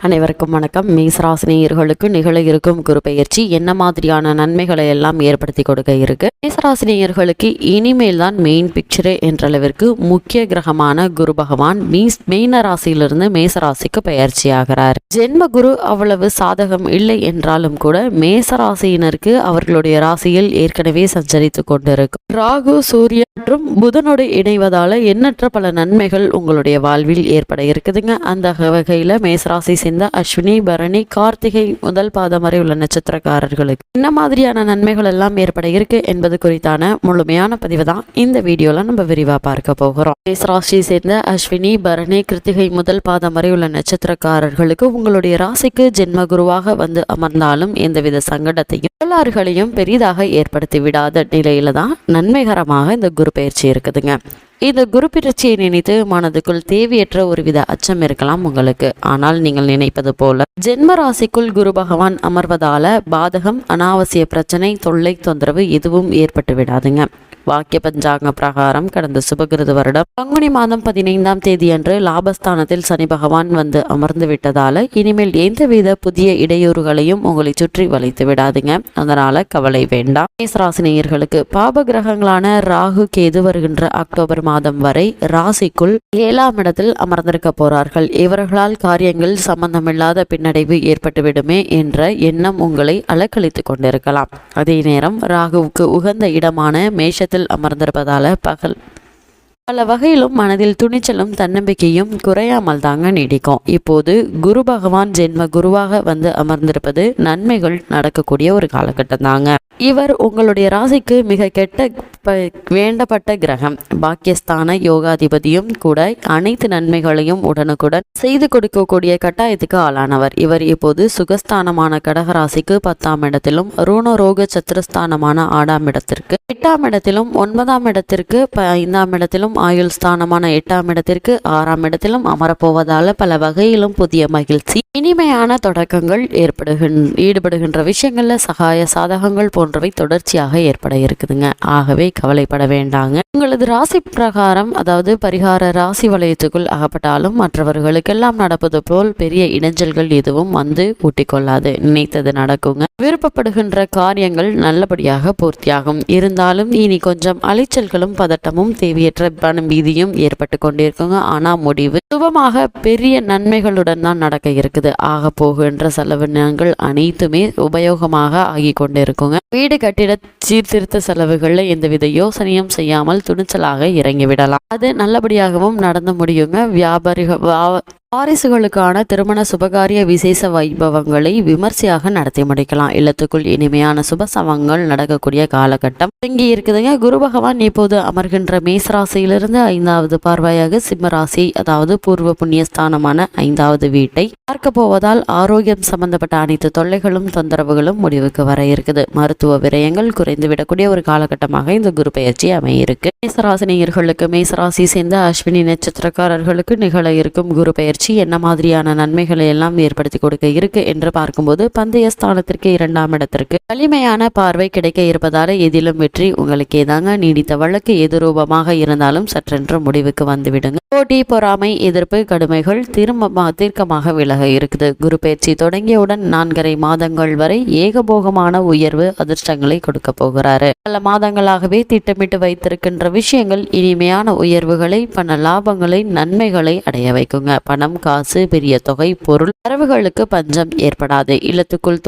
அனைவருக்கும் வணக்கம். மேசராசினியர்களுக்கு நிகழ இருக்கும் குரு பெயர்ச்சி என்ன மாதிரியான நன்மைகளை எல்லாம் ஏற்படுத்தி கொடுக்க இருக்கு? மேசராசினியர்களுக்கு இனிமேல் தான் மெயின் பிக்சரே என்ற அளவிற்கு முக்கிய கிரகமான குரு பகவான் மீன ராசியிலிருந்து மேசராசிக்கு பயிற்சி ஆகிறார். ஜென்ம குரு அவ்வளவு சாதகம் இல்லை என்றாலும் கூட மேசராசியினருக்கு அவர்களுடைய ராசியில் ஏற்கனவே சஞ்சரித்து கொண்டிருக்கும் ராகு, சூரியன் மற்றும் புதனோடு இணைவதால எண்ணற்ற பல நன்மைகள் உங்களுடைய வாழ்வில் ஏற்பட இருக்குதுங்க. அந்த வகையில மேசராசி சேர்ந்த அஸ்வினி, பரணி, கார்த்திகை முதல் பாதம் வரை உள்ள நட்சத்திரக்காரர்களுக்கு என்ன மாதிரியான நன்மைகள் எல்லாம் ஏற்பட இருக்கு என்பது குறித்தான முழுமையான பதிவு தான் இந்த வீடியோல நம்ம விரிவா பார்க்க போகிறோம். மேசராசி சேர்ந்த அஸ்வினி, பரணி, கிருத்திகை முதல் பாதம் வரை உள்ள நட்சத்திரக்காரர்களுக்கு உங்களுடைய ராசிக்கு ஜென்ம குருவாக வந்து அமர்ந்தாலும் எந்தவித சங்கடத்தையும் கோளாறுகளையும் பெரிதாக ஏற்படுத்தி விடாத நிலையில தான் நன்மைகரமாக இந்த குரு பயிற்சி இருக்குதுங்க. இந்த குரு பயிற்சியை நினைத்து மனதுக்குள் தேவையற்ற ஒருவித அச்சம் இருக்கலாம் உங்களுக்கு. ஆனால் நீங்கள் நினைப்பது போல ஜென்ம ராசிக்குள் குரு பகவான் அமர்வதால பாதகம், அனாவசிய பிரச்சனை, தொல்லை, தொந்தரவு எதுவும் ஏற்பட்டு விடாதுங்க. வாக்கிய பஞ்சாங்க பிரகாரம் கடந்த சுபகிருது வருடம் பங்குனி மாதம் 15ஆம் தேதி அன்று லாபஸ்தானத்தில் சனி பகவான் வந்து அமர்ந்து விட்டதால இனிமேல் எந்தவித புதிய இடையூறுகளையும் உங்களை சுற்றி வளைத்து விடாதுங்க. அதனால கவலை வேண்டாம். மேசராசினியர்களுக்கு பாப கிரகங்களான ராகு, கேது வருகின்ற அக்டோபர் மாதம் வரை ராசிக்குள் 7ஆம் இடத்தில் அமர்ந்திருக்க போறார்கள். இவர்களால் காரியங்கள் சம்பந்தமில்லாத பின்னடைவு ஏற்பட்டுவிடுமே என்ற எண்ணம் உங்களை அலக்களித்துக் கொண்டிருக்கலாம். அதே நேரம் ராகுவுக்கு உகந்த இடமான மேஷ அமர்ந்திருப்பதால பல வகையிலும் மனதில் துணிச்சலும் தன்னம்பிக்கையும் குறையாமல் தாங்க நீடிக்கும். இப்போது குரு பகவான் ஜென்ம குருவாக வந்து அமர்ந்திருப்பது நன்மைகள் நடக்கக்கூடிய ஒரு காலகட்டம் தாங்க. இவர் உங்களுடைய ராசிக்கு மிக வேண்டப்பட்ட கிரகம். பாக்கியஸ்தான யோகாதிபதியும் கூட அனைத்து நன்மைகளையும் உடனுக்குடன் செய்து கொடுக்கக்கூடிய கட்டாயத்துக்கு ஆளானவர். இவர் இப்போது சுகஸ்தானமான கடகராசிக்கு 10ஆம் இடத்திலும், ருணரோக சத்திரஸ்தானமான 6ஆம் இடத்திற்கு 8ஆம் இடத்திலும், 9ஆம் இடத்திற்கு 5ஆம் இடத்திலும், ஆயுள் ஸ்தானமான 8ஆம் இடத்திற்கு 6ஆம் இடத்திலும் அமரப்போவதால பல வகையிலும் புதிய மகிழ்ச்சி, இனிமையான தொடக்கங்கள் ஈடுபடுகின்ற விஷயங்கள்ல சகாய சாதகங்கள் போன்றவை தொடர்ச்சியாக ஏற்பட இருக்குதுங்க. ஆகவே கவலைப்பட வேண்டாங்க. உங்களது ராசி பிரகாரம், அதாவது பரிகார ராசி வளையத்துக்குள் அகப்பட்டாலும் மற்றவர்களுக்கெல்லாம் நடப்பது போல் பெரிய இடைஞ்சல்கள் எதுவும் வந்து ஊட்டிக்கொள்ளாது. நினைத்தது நடக்குங்க. விருப்பப்படுகின்ற காரியங்கள் நல்லபடியாக பூர்த்தியாகும். இருந்தாலும் இனி கொஞ்சம் அலைச்சல்களும் பதட்டமும் தேவையற்ற பணம் பீதியும் ஏற்பட்டு கொண்டிருக்குங்க. ஆனா முடிவு சுபமாக பெரிய நன்மைகளுடன் தான் நடக்க இருக்குது. ஆக போகின்ற செலவினங்கள் அனைத்துமே உபயோகமாக ஆகி கொண்டிருக்குங்க. வீடு கட்டிட சீர்திருத்த செலவுகள்ல எந்தவித யோசனையும் செய்யாமல் துணிச்சலாக இறங்கிவிடலாம். அது நல்லபடியாகவும் நடந்து முடியுங்க. வாரிசுகளுக்கான திருமண சுபகாரிய விசேஷ வைபவங்களை விமர்சையாக நடத்தி முடிக்கலாம். இல்லத்துக்குள் இனிமையான சுபசவங்கள் நடக்கக்கூடிய காலகட்டம் இங்கே இருக்குதுங்க. குரு பகவான் இப்போது அமர்கின்ற மேசராசியிலிருந்து 5வது பார்வையாக சிம்மராசி, அதாவது பூர்வ புண்ணியஸ்தானமான 5வது வீட்டை பார்க்க போவதால் ஆரோக்கியம் சம்பந்தப்பட்ட அனைத்து தொல்லைகளும் தொந்தரவுகளும் முடிவுக்கு வர இருக்குது. மருத்துவ விரயங்கள் குறைந்துவிடக்கூடிய ஒரு காலகட்டமாக இந்த குரு பெயர்ச்சி அமையிருக்கு. மேசராசினியர்களுக்கு மேசராசி சேர்ந்த அஸ்வினி நட்சத்திரக்காரர்களுக்கு நிகழ இருக்கும் குரு பெயர்ச்சி என்ன மாதிரியான நன்மைகளை எல்லாம் ஏற்படுத்தி கொடுக்க இருக்கு என்று பார்க்கும்போது பந்தய ஸ்தானத்திற்கு 2ஆம் இடத்திற்கு வலிமையான பார்வை கிடைக்க இருப்பதால எதிலும் வெற்றி உங்களுக்கே தாங்க. நீடித்த வழக்கு எதிரூபமாக இருந்தாலும் சற்றென்று முடிவுக்கு வந்துவிடுங்க. போட்டி, பொறாமை, எதிர்ப்பு, கடுமைகள் தீர்க்கமாக விலக இருக்குது. குரு பயிற்சி தொடங்கியவுடன் 4.5 மாதங்கள் வரை ஏகபோகமான உயர்வு அதிர்ஷ்டங்களை கொடுக்க போகிறாரு. பல மாதங்களாகவே திட்டமிட்டு வைத்திருக்கின்ற விஷயங்கள் இனிமையான உயர்வுகளை, பண லாபங்களை, நன்மைகளை அடைய வைக்குங்க. பணம், காசு, பெரிய தொகை, பொருள் வரவுகளுக்கு பஞ்சம் ஏற்படாது. இல்லத்துக்குள்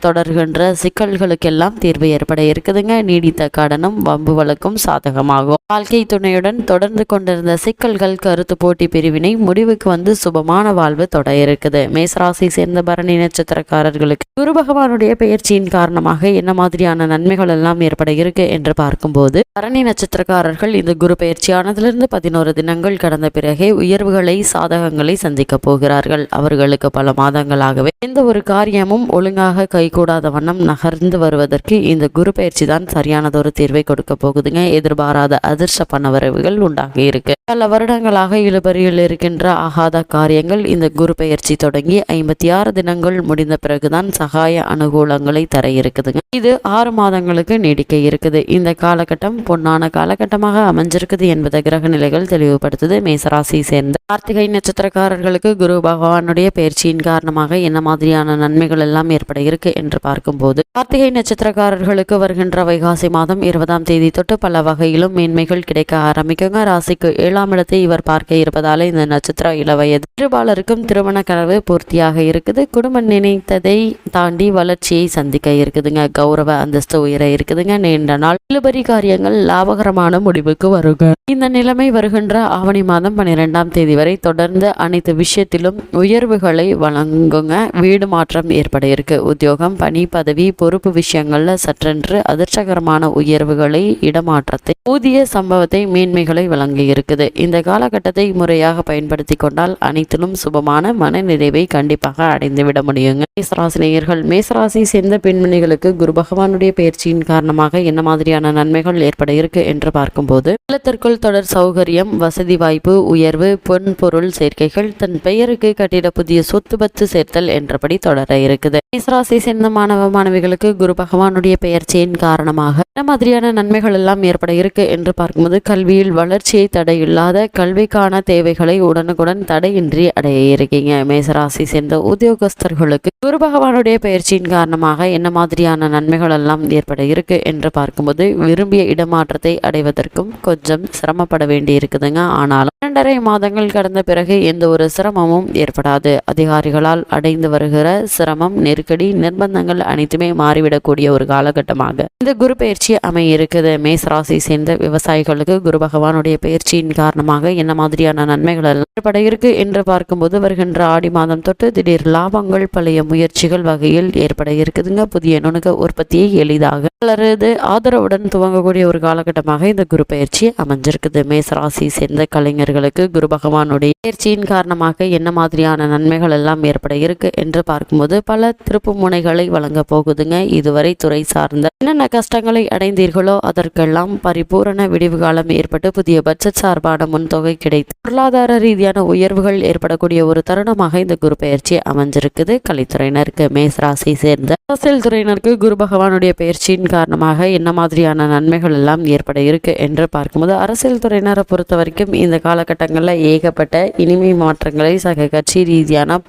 தொடர்கின்ற சிக்கல்களுக்கெல்லாம் தீர்வு ஏற்பட இருக்குதுங்க. நீடித்த கடனும் வம்பு வழக்கும் சாதகமாகும். வாழ்க்கை துணையுடன் தொடர்ந்து கொண்டிருந்த சிக்கல்கள், கருத்து போட்டி பிரிவினை முடிவுக்கு வந்து சுபமான வாழ்வு தொடர இருக்குது. மேசராசி சேர்ந்த பரணி நட்சத்திரக்காரர்களுக்கு குரு பகவானுடைய பெயர்ச்சியின் காரணமாக என்ன மாதிரியான நன்மைகள் எல்லாம் ஏற்பட இருக்கு என்று பார்க்கும்போது பரணி நட்சத்திரக்காரர்கள் இந்த குரு பெயர்ச்சியானதிலிருந்து 11 தினங்கள் கடந்த பிறகே உயர்வுகளை, சாதகங்களை சந்திக்க போகிறார்கள். அவர்களுக்கு பல மாதங்களாகவே எந்த ஒரு காரியமும் ஒழுங்காக கைகூடாத வண்ணம் நகர்ந்து வருவதற்கு இந்த குரு பயிற்சி தான் சரியானதொரு தீர்வை கொடுக்க போகுதுங்க. எதிர்பாராத அதிர்ஷ்ட பண வரவுகள் உண்டாகி இருக்கு. பல வருடங்களாக இழுபறியில் இருக்கின்ற ஆகாத காரியங்கள் இந்த குரு பெயர்ச்சி தொடங்கி 56 தினங்கள் முடிந்த பிறகுதான் சகாய அனுகூலங்களை தர இருக்குதுங்க. இது 6 மாதங்களுக்கு நீடிக்க இருக்குது. இந்த காலகட்டம் பொன்னான காலகட்டமாக அமைஞ்சிருக்குது என்பதை கிரக நிலைகள் தெளிவுபடுத்துது. மேசராசி சேர்ந்த கார்த்திகை நட்சத்திரக்காரர்களுக்கு குரு பகவானுடைய பயிற்சியின் காரணமாக என்ன மாதிரியான நன்மைகள் எல்லாம் ஏற்பட இருக்கு என்று பார்க்கும்போது, கார்த்திகை நட்சத்திரக்காரர்களுக்கு வருகின்ற வைகாசி மாதம் 20ஆம் தேதி தொட்டு பல வகையிலும் மேன்மைகள் கிடைக்க ஆரம்பிக்குங்க. ராசிக்கு 7ஆம் இடத்தை இவர் பார்க்க இருப்பதால இந்த நட்சத்திர இளவயது இருபாலருக்கும் திருமண கனவு பூர்த்தியாக இருக்குது. குடும்பம் நினைத்ததை தாண்டி வளர்ச்சியை சந்திக்க இருக்குதுங்க. கௌரவ அந்தஸ்து உயர இருக்குதுங்க. நீண்ட நாள் இழுபறி காரியங்கள் லாபகரமான முடிவுக்கு வருங்க. இந்த நிலைமை வருகின்ற ஆவணி மாதம் 12ஆம் தேதி வரை தொடர்ந்து அனைத்து விஷயத்திலும் உயர்வுகளை வழங்குங்க. வீடு மாற்றம் ஏற்பட இருக்கு. உத்தியோகம், பணி, பதவி, பொறுப்பு விஷயங்கள்ல சற்றென்று அதிர்ஷ்டகரமான உயர்வுகளை, இடமாற்றத்தை, ஊதிய சம்பவத்தை, மேன்மைகளை வழங்கி இருக்குது. இந்த காலகட்டத்தை முறையாக பயன்படுத்தி கொண்டால் அனைத்திலும் சுபமான மன நிறைவை கண்டிப்பாக அடைந்துவிட முடியுங்க. மேசராசினியர்கள், மேசராசி சேர்ந்த பெண்மணிகளுக்கு குரு பகவானுடைய பயிற்சியின் காரணமாக என்ன மாதிரியான நன்மைகள் ஏற்பட இருக்கு என்று பார்க்கும்போது, இல்லத்திற்குள் தொடர் சௌகரியம், வசதி வாய்ப்பு உயர்வு, பொன் பொருள் சேர்க்கைகள், தன் பெயருக்கு கட்டிட புதிய சொத்து பத்து சேர்த்தல் என்றபடி தொடர இருக்குது. மேசராசி சேர்ந்த மாணவ மாணவிகளுக்கு குரு பகவானுடைய பெயர்ச்சியின் காரணமாக என்ன மாதிரியான நன்மைகள் எல்லாம் ஏற்பட இருக்கு என்று பார்க்கும்போது, கல்வியில் வளர்ச்சியை தடையில்லாத கல்விக்கான தேவைகளை உடனுக்குடன் தடையின்றி அடைய இருக்கீங்க. மேசராசி சேர்ந்த உத்தியோகஸ்தர்களுக்கு குரு பகவானுடைய பயிற்சியின் காரணமாக என்ன மாதிரியான நன்மைகள் எல்லாம் ஏற்பட இருக்கு என்று பார்க்கும்போது, விரும்பிய இடமாற்றத்தை அடைவதற்கும் கொஞ்சம் சிரமப்பட வேண்டி இருக்குதுங்க. ஆனாலும் 2.5 மாதங்கள் கடந்த பிறகு எந்த ஒரு சிரமமும் ஏற்படாது. அதிகாரிகளால் அடைந்து வருகிற சிரமம், நெருக்கடி, நிர்பந்தங்கள் அனைத்துமே மாறிவிடக்கூடிய ஒரு காலகட்டமாக இந்த குரு பயிற்சி அமைய இருக்குது. மேசராசி சேர்ந்த விவசாயிகளுக்கு குரு பகவானுடைய பயிற்சியின் காரணமாக என்ன மாதிரியான நன்மைகள் ஏற்பட இருக்கு என்று பார்க்கும்போது, வருகின்ற ஆடி மாதம் தொட்டு திடீர் லாபங்கள் பழைய முயற்சிகள் வகையில் ஏற்பட இருக்குதுங்க. புதிய நுணுக்க உற்பத்தியை எளிதாக வளருது ஆதரவுடன் துவங்கக்கூடிய ஒரு காலகட்டமாக இந்த குரு பயிற்சி அமைஞ்சிருக்குது. மேசராசி சேர்ந்த கலைஞர்களுக்கு குரு பகவானுடைய பயிற்சியின் காரணமாக என்ன மாதிரியான நன்மைகள் எல்லாம் ஏற்பட இருக்கு என்று பார்க்கும்போது, பல திருப்பு முனைகளை வழங்க போகுதுங்க. இதுவரை துறை சார்ந்த என்னென்ன கஷ்டங்களை அடைந்தீர்களோ அதற்கெல்லாம் பரிபூரண விடிவு காலம் ஏற்பட்டு புதிய பட்ஜெட் சார்பான முன்தொகை கிடைத்து பொருளாதார ரீதியான உயர்வுகள் ஏற்படக்கூடிய ஒரு தருணமாக இந்த குரு பயிற்சி அமைஞ்சிருக்குது. கலைத்துறையினருக்கு, மேசராசி சேர்ந்த அரசியல் துறையினருக்கு குரு பகவானுடைய பயிற்சியின் காரணமாக என்ன மாதிரியான நன்மைகள் எல்லாம் ஏற்பட இருக்கு என்று பார்க்கும்போது, அரசியல் துறையினரை பொறுத்த வரைக்கும் இந்த காலகட்டங்களில் ஏகப்பட்ட இனிமை மாற்றங்களை சக கட்சி ரீதியான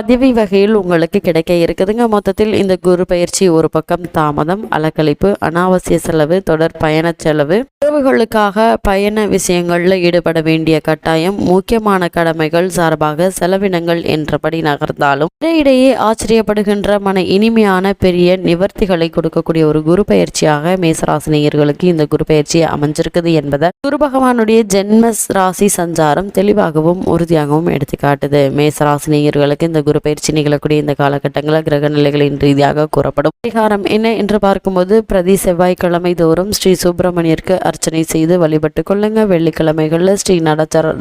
பதவி வகையில் உங்களுக்கு கிடைக்க இருக்குதுங்க. மொத்தத்தில் இந்த குரு பயிற்சி ஒரு பக்கம் தாமதம், அலக்கழிப்பு, அனாவசிய செலவு, தொடர் பயண செலவு, உறவுகளுக்காக பயண விஷயங்கள்ல ஈடுபட வேண்டிய கட்டாயம், முக்கியமான கடமைகள் சார்பாக செலவினங்கள் என்றபடி நகர்ந்தாலும் இடையிடையே ஆச்சரியப்படுகின்ற மன இனிமையான பெரிய நிவர்த்திகளை கொடுக்கக்கூடிய ஒரு குரு பயிற்சியாக மேசராசினியர்களுக்கு இந்த குரு பயிற்சி அமைஞ்சிருக்குது என்பதை குரு பகவானுடைய ஜென்ம ராசி சஞ்சாரம் தெளிவாகவும் உறுதியாகவும் எடுத்துக்காட்டுது. மேசராசினியர்களுக்கு இந்த குரு பயிற்சி நிகழக்கூடிய இந்த காலகட்டங்களில் கிரக நிலைகளின் ரீதியாக கூறப்படும் பரிகாரம் என்ன என்று பார்க்கும்போது, பிரதி செவ்வாய்க்கிழமை தோறும் ஸ்ரீ சுப்பிரமணியருக்கு அர்ச்சனை செய்து வழிபட்டு கொள்ளுங்க. வெள்ளிக்கிழமைகள்ல ஸ்ரீ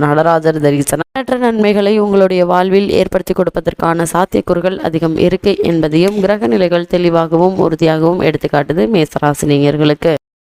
நடராஜர் தரிசனம் மற்ற நன்மைகளை உங்களுடைய வாழ்வில் ஏற்படுத்தி கொடுப்பதற்கான சாத்தியக்கூறுகள் அதிகம் இருக்கு என்பதையும் கிரக நிலைகள் தெளிவாகவும் உறுதியாகவும் எடுத்துக்காட்டுது மேசராசினியர்களுக்கு.